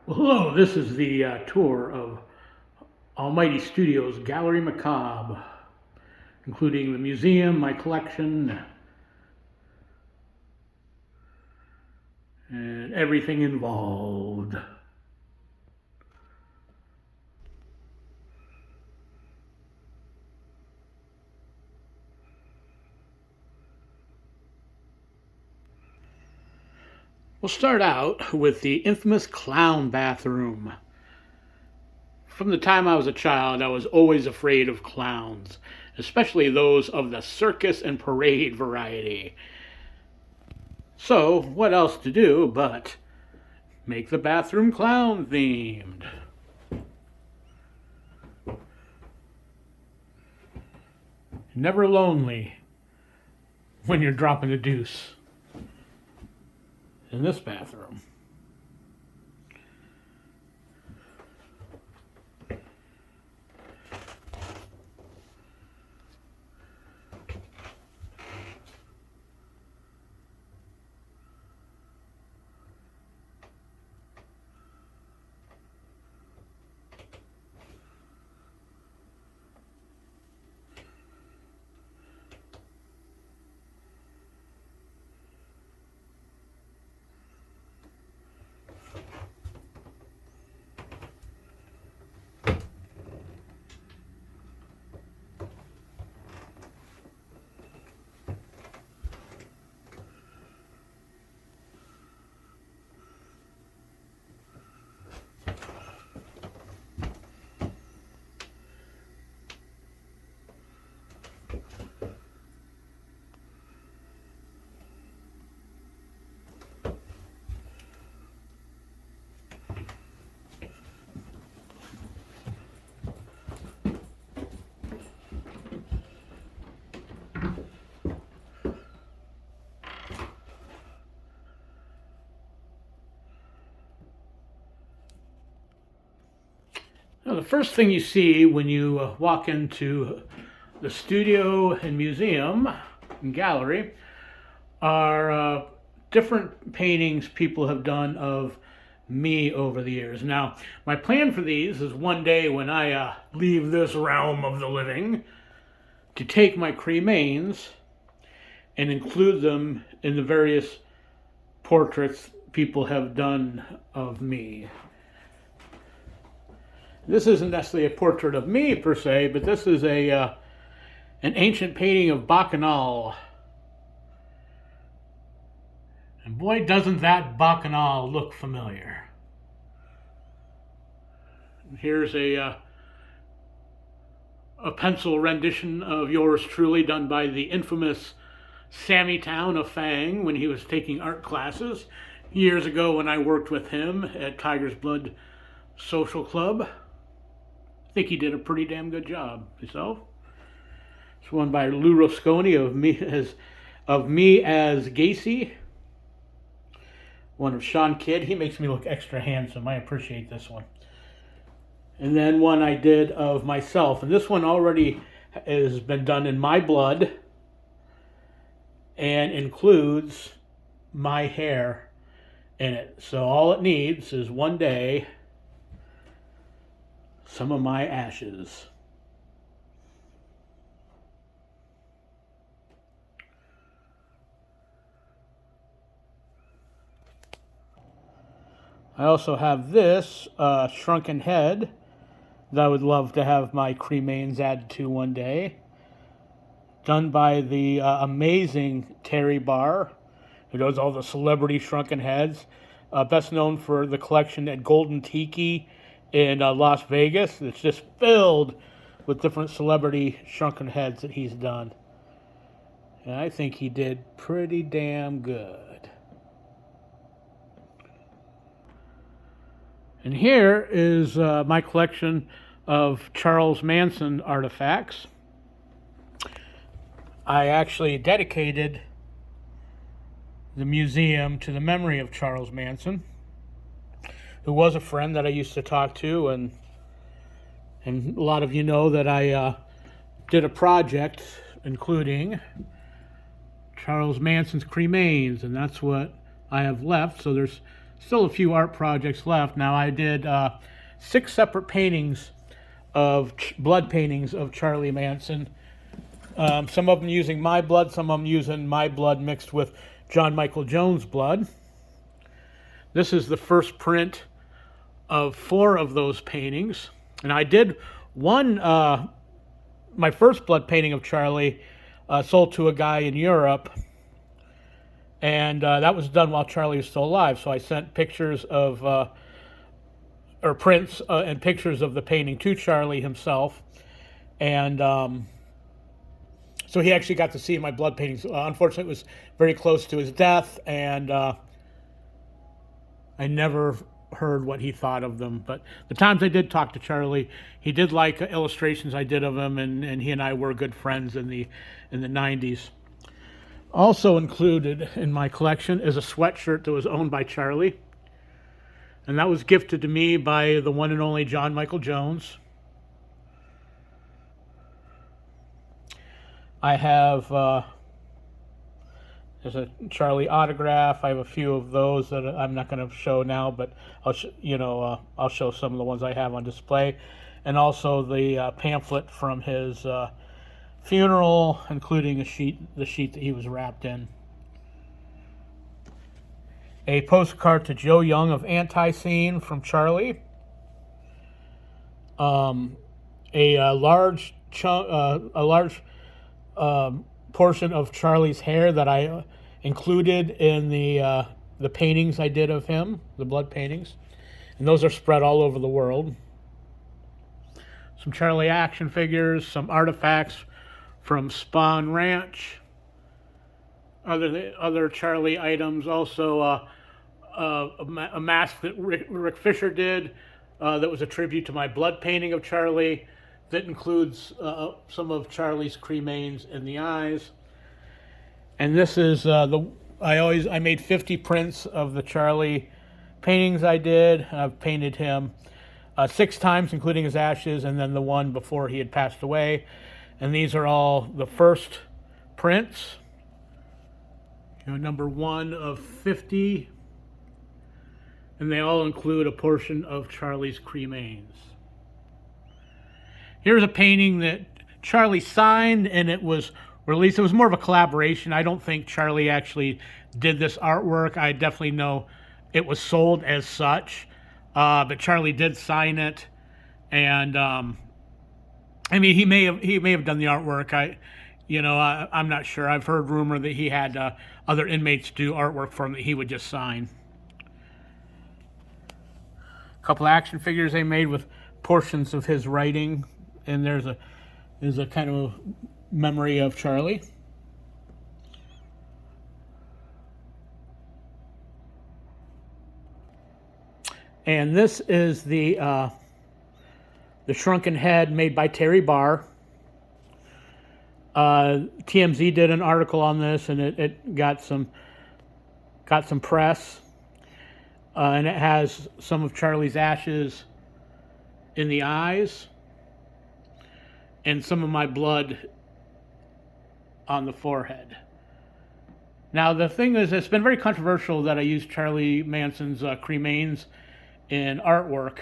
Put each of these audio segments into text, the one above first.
Well, hello, this is the tour of Almighty Studios' Gallerie Macabre, including the museum, my collection, and everything involved. We'll start out with the infamous clown bathroom. From the time I was a child, I was always afraid of clowns, especially those of the circus and parade variety. So, what else to do but make the bathroom clown themed? Never lonely when you're dropping a deuce in this bathroom. Now, the first thing you see when you walk into the studio and museum and gallery are different paintings people have done of me over the years. Now, my plan for these is one day when I leave this realm of the living to take my cremains and include them in the various portraits people have done of me. This isn't necessarily a portrait of me per se, but this is an ancient painting of Bacchanal. And boy, doesn't that Bacchanal look familiar. Here's a pencil rendition of yours truly done by the infamous Sammy Town of Fang when he was taking art classes years ago when I worked with him at Tiger's Blood Social Club. I think he did a pretty damn good job himself. It's one by Lou Rosconi of me as Gacy. One of Sean Kidd. He makes me look extra handsome. I appreciate this one. And then one I did of myself. And this one already has been done in my blood and includes my hair in it. So all it needs is one day some of my ashes. I also have this shrunken head that I would love to have my cremains added to one day. Done by the amazing Terry Barr, who does all the celebrity shrunken heads. Best known for the collection at Golden Tiki in Las Vegas. It's just filled with different celebrity shrunken heads that he's done. And I think he did pretty damn good. And here is my collection of Charles Manson artifacts. I actually dedicated the museum to the memory of Charles Manson, who was a friend that I used to talk to, and a lot of you know that I did a project including Charles Manson's cremains, and that's what I have left. So there's still a few art projects left. Now I did 6 separate paintings of blood paintings of Charlie Manson. Some of them using my blood, some of them using my blood mixed with John Michael Jones' blood. This is the first print of 4 of those paintings. And I did one, my first blood painting of Charlie sold to a guy in Europe. And that was done while Charlie was still alive. So I sent pictures of, or prints and pictures of the painting to Charlie himself. And so he actually got to see my blood paintings. Unfortunately, it was very close to his death, and I never heard what he thought of them. But the times I did talk to Charlie, he did like illustrations I did of him, and he and I were good friends in the 90s. Also included in my collection is a sweatshirt that was owned by Charlie, and that was gifted to me by the one and only John Michael Jones. I have there's a Charlie autograph. I have a few of those that I'm not going to show now, but I'll show some of the ones I have on display, and also the pamphlet from his funeral, including the sheet that he was wrapped in. A postcard to Joe Young of Anti-Scene from Charlie. A large portion of Charlie's hair that I included in the paintings I did of him, the blood paintings, and those are spread all over the world. Some Charlie action figures, some artifacts from Spawn Ranch, other Charlie items, also a mask that Rick Fisher did that was a tribute to my blood painting of Charlie. That includes some of Charlie's cremains in the eyes. And this is I made 50 prints of the Charlie paintings I did. I've painted him 6 times, including his ashes, and then the one before he had passed away. And these are all the first prints. Number 1 of 50. And they all include a portion of Charlie's cremains. Here's a painting that Charlie signed, and it was released. It was more of a collaboration. I don't think Charlie actually did this artwork. I definitely know it was sold as such, but Charlie did sign it. And I mean, he may have done the artwork. I'm not sure. I've heard rumor that he had other inmates do artwork for him that he would just sign. A couple action figures they made with portions of his writing. And there's a kind of memory of Charlie. And this is the shrunken head made by Terry Barr. TMZ did an article on this, and it got some press. And it has some of Charlie's ashes in the eyes, and some of my blood on the forehead. Now, the thing is, it's been very controversial that I use Charlie Manson's cremains in artwork.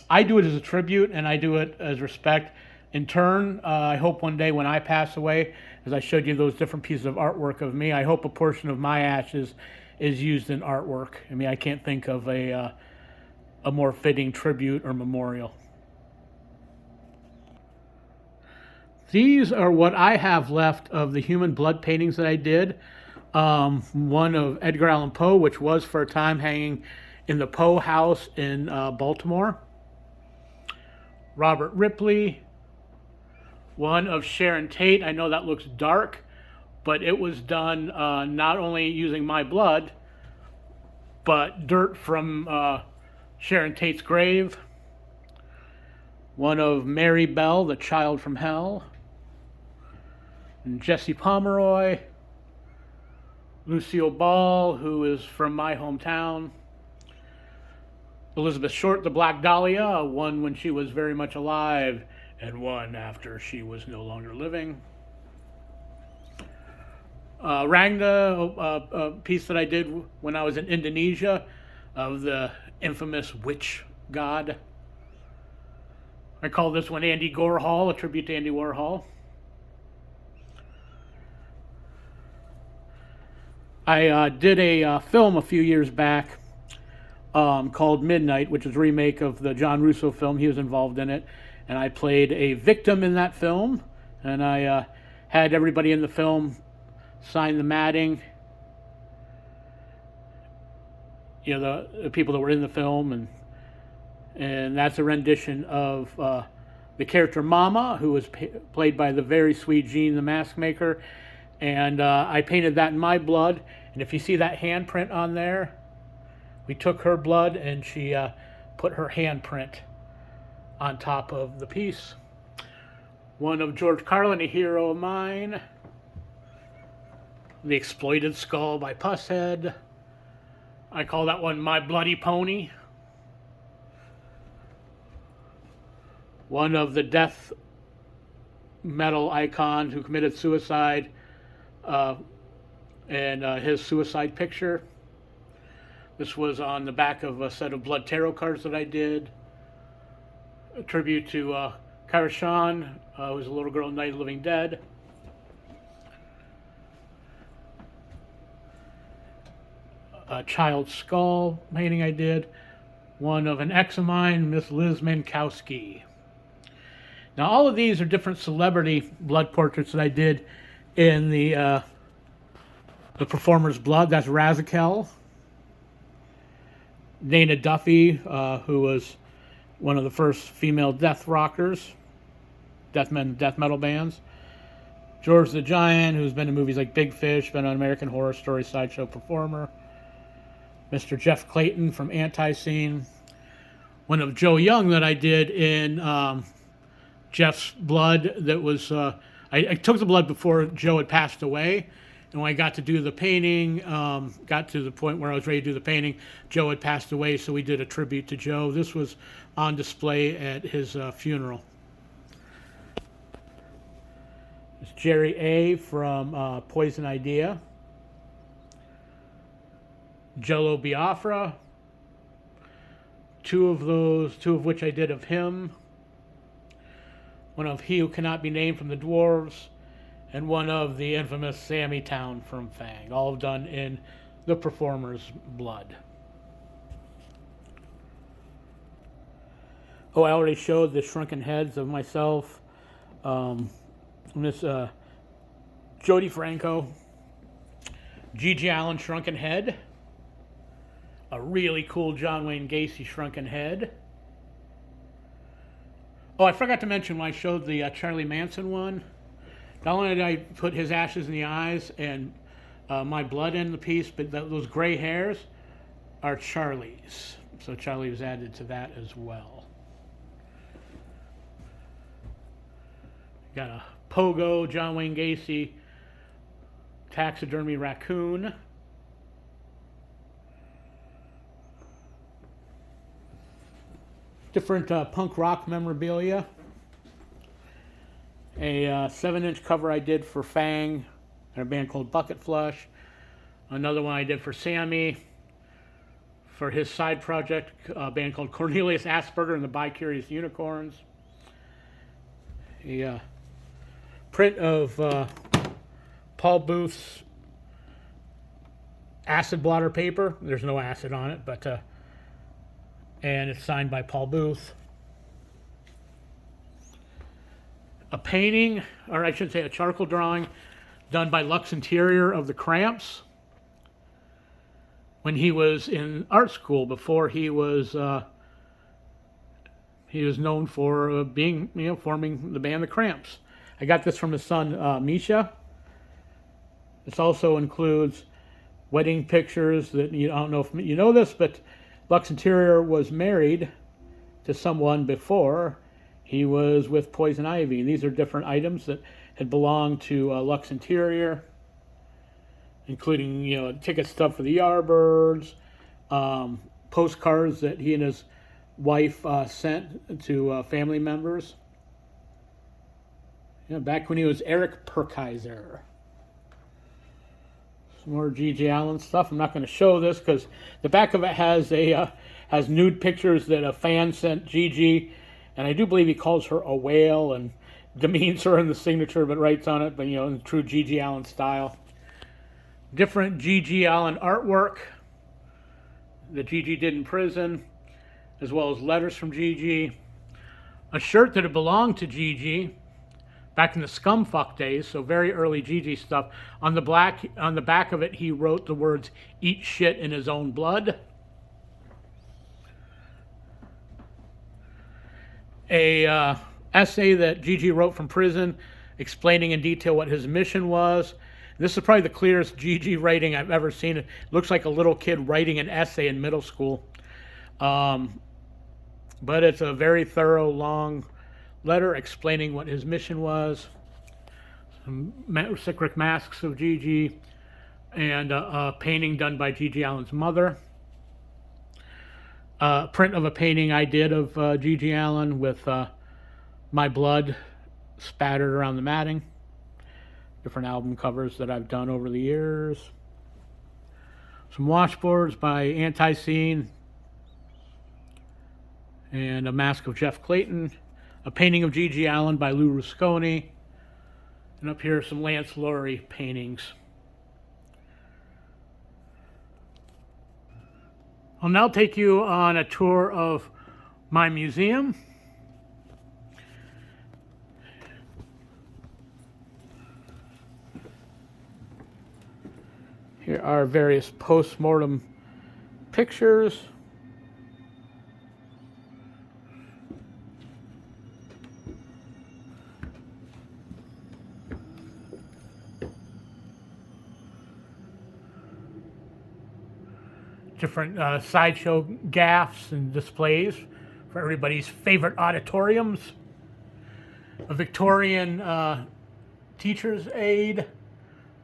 I do it as a tribute, and I do it as respect. In turn, I hope one day when I pass away, as I showed you those different pieces of artwork of me, I hope a portion of my ashes is used in artwork. I mean, I can't think of a more fitting tribute or memorial. These are what I have left of the human blood paintings that I did. One of Edgar Allan Poe, which was for a time hanging in the Poe House in Baltimore. Robert Ripley. One of Sharon Tate. I know that looks dark, but it was done not only using my blood, but dirt from Sharon Tate's grave. One of Mary Bell, the Child from Hell. And Jesse Pomeroy. Lucille Ball, who is from my hometown. Elizabeth Short, the Black Dahlia, one when she was very much alive, and one after she was no longer living. Rangda, a piece that I did when I was in Indonesia of the infamous witch god. I call this one Andy Warhol, a tribute to Andy Warhol. I did a film a few years back called Midnight, which is a remake of the John Russo film. He was involved in it, and I played a victim in that film, and I had everybody in the film sign the matting. You know, the people that were in the film, and that's a rendition of the character Mama, who was played by the very sweet Jean, the mask maker, and I painted that in my blood. And if you see that handprint on there, we took her blood and she put her handprint on top of the piece. One of George Carlin, a hero of mine. The Exploited Skull by Pusshead. I call that one My Bloody Pony. One of the death metal icons who committed suicide, and his suicide picture. This was on the back of a set of blood tarot cards that I did. A tribute to Kyra Shawn, who was a little girl in Night of the Living Dead. A child skull painting I did. One of an ex of mine, Miss Liz Minkowski. Now all of these are different celebrity blood portraits that I did in the performer's blood. That's Razakel. Dana Duffy, who was one of the first female death rockers, death metal bands. George the Giant, who's been in movies like Big Fish, been on American Horror Story sideshow performer. Mr. Jeff Clayton from Anti-Scene. One of Joe Young that I did in Jeff's blood. That was I took the blood before Joe had passed away, and when I got to do the painting, got to the point where I was ready to do the painting, Joe had passed away, so we did a tribute to Joe. This was on display at his funeral. It's Jerry A. from Poison Idea. Jello Biafra. Two of which I did of him. One of He Who Cannot Be Named from the Dwarves, and one of the infamous Sammy Town from Fang, all done in the performer's blood. Oh, I already showed the shrunken heads of myself. Miss Jodie Franco, G.G. Allen shrunken head, a really cool John Wayne Gacy shrunken head. Oh, I forgot to mention when I showed the Charlie Manson one, not only did I put his ashes in the eyes and my blood in the piece, but those gray hairs are Charlie's. So Charlie was added to that as well. Got a Pogo, John Wayne Gacy, taxidermy raccoon. Different punk rock memorabilia. A 7-inch cover I did for Fang and a band called Bucket Flush. Another one I did for Sammy for his side project, a band called Cornelius Asperger and the Bi-Curious Unicorns. A print of Paul Booth's acid blotter paper. There's no acid on it, but and it's signed by Paul Booth. A painting, or I should say a charcoal drawing, done by Lux Interior of the Cramps when he was in art school, before he was known for being, forming the band The Cramps. I got this from his son, Misha. This also includes wedding pictures that, I don't know if you know this, but Lux Interior was married to someone before he was with Poison Ivy. And these are different items that had belonged to Lux Interior, including, ticket stub for the Yardbirds, postcards that he and his wife sent to family members. Back when he was Eric Perkaiser. Some more G.G. Allen stuff. I'm not going to show this because the back of it has nude pictures that a fan sent G.G. And I do believe he calls her a whale and demeans her in the signature, but writes on it, but in true G.G. Allen style. Different G.G. Allen artwork that G.G. did in prison, as well as letters from G.G. A shirt that had belonged to G.G. back in the Scumfuck days, so very early G.G. stuff. On the back of it, he wrote the words, "Eat shit in his own blood." A essay that G.G. wrote from prison, explaining in detail what his mission was. This is probably the clearest G.G. writing I've ever seen. It looks like a little kid writing an essay in middle school. But it's a very thorough, long letter explaining what his mission was. Some Sickrick masks of G.G. and a painting done by G.G. Allen's mother. Print of a painting I did of G.G. Allen with my blood spattered around the matting. Different album covers that I've done over the years. Some washboards by Anti-Scene. And a mask of Jeff Clayton. A painting of G.G. Allen by Lou Rusconi. And up here some Lance Laurie paintings. I'll now take you on a tour of my museum. Here are various post-mortem pictures. Different sideshow gaffs and displays for everybody's favorite auditoriums. A Victorian teacher's aid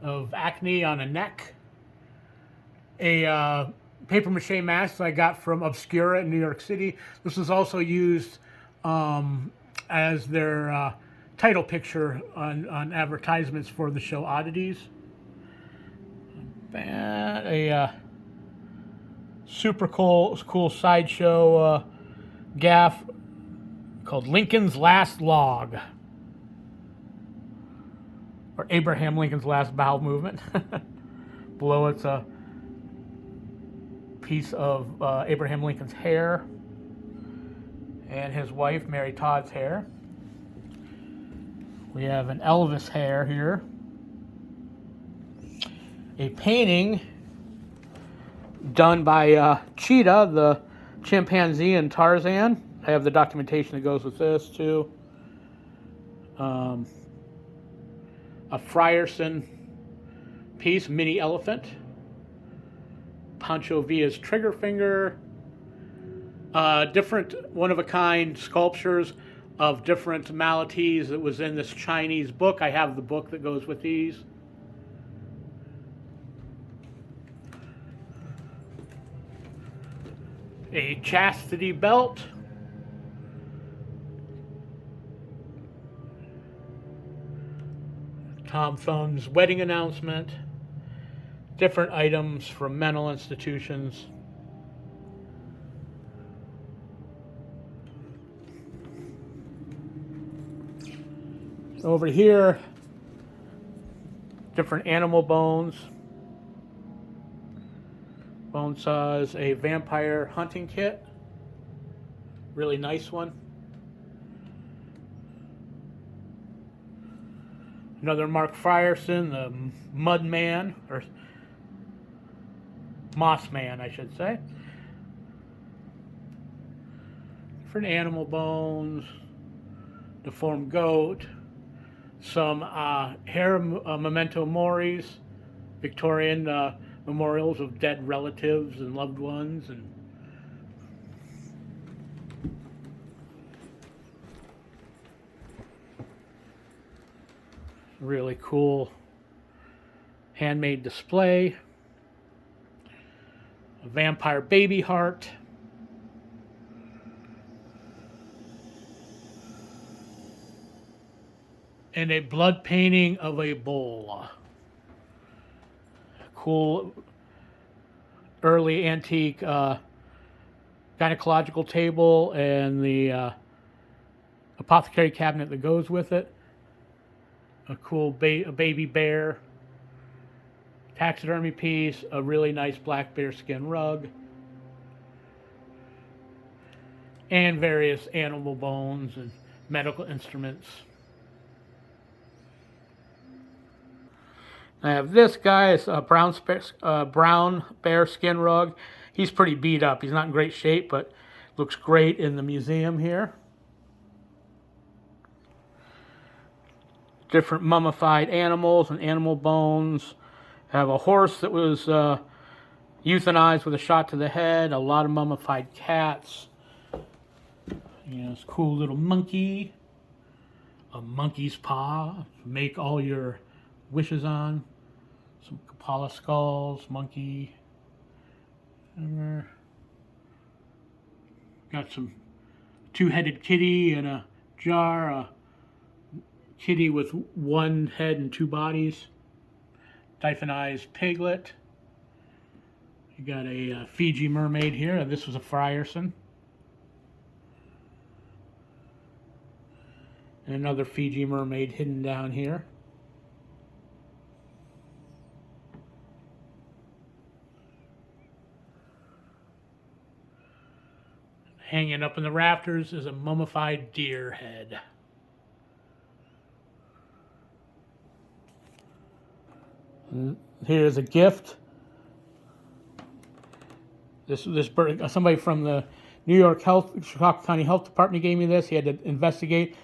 of acne on a neck. A paper mache mask I got from Obscura in New York City. This was also used as their title picture on advertisements for the show Oddities. And a super cool sideshow gaff called Lincoln's Last Log, or Abraham Lincoln's Last Bowel Movement. Below it's a piece of Abraham Lincoln's hair and his wife Mary Todd's hair. We have an Elvis hair here. A painting done by Cheetah, the chimpanzee in Tarzan. I have the documentation that goes with this too. A Frierson piece, mini elephant. Pancho Villa's trigger finger. Different one-of-a-kind sculptures of different malities that was in this Chinese book. I have the book that goes with these. A chastity belt. Tom Thumb's wedding announcement. Different items from mental institutions. Over here, different animal bones. Bone saws, a vampire hunting kit. Really nice one. Another Mark Frierson, the Mud Man, or Moss Man, I should say. Different animal bones, deformed goat, some hair memento moris, Victorian memorials of dead relatives and loved ones, and really cool handmade display. A vampire baby heart. And a blood painting of a bull. cool early antique gynecological table and the apothecary cabinet that goes with it. A cool a baby bear, taxidermy piece, a really nice black bear skin rug, and various animal bones and medical instruments. I have this guy. It's a brown bear skin rug. He's pretty beat up. He's not in great shape, but looks great in the museum here. Different mummified animals and animal bones. I have a horse that was euthanized with a shot to the head. A lot of mummified cats. This cool little monkey. A monkey's paw. Make all your wishes on. Some Kapala skulls, monkey. Got some two-headed kitty in a jar. A kitty with one head and two bodies. Diaphanized piglet. You got a Fiji mermaid here. This was a Frierson. And another Fiji mermaid hidden down here. Hanging up in the rafters is a mummified deer head. And here's a gift. This bird, somebody from the New York Chicago County Health Department gave me this. He had to investigate.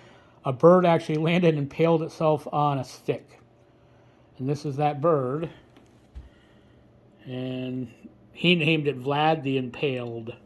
A bird actually landed and impaled itself on a stick. And this is that bird. And he named it Vlad the Impaled.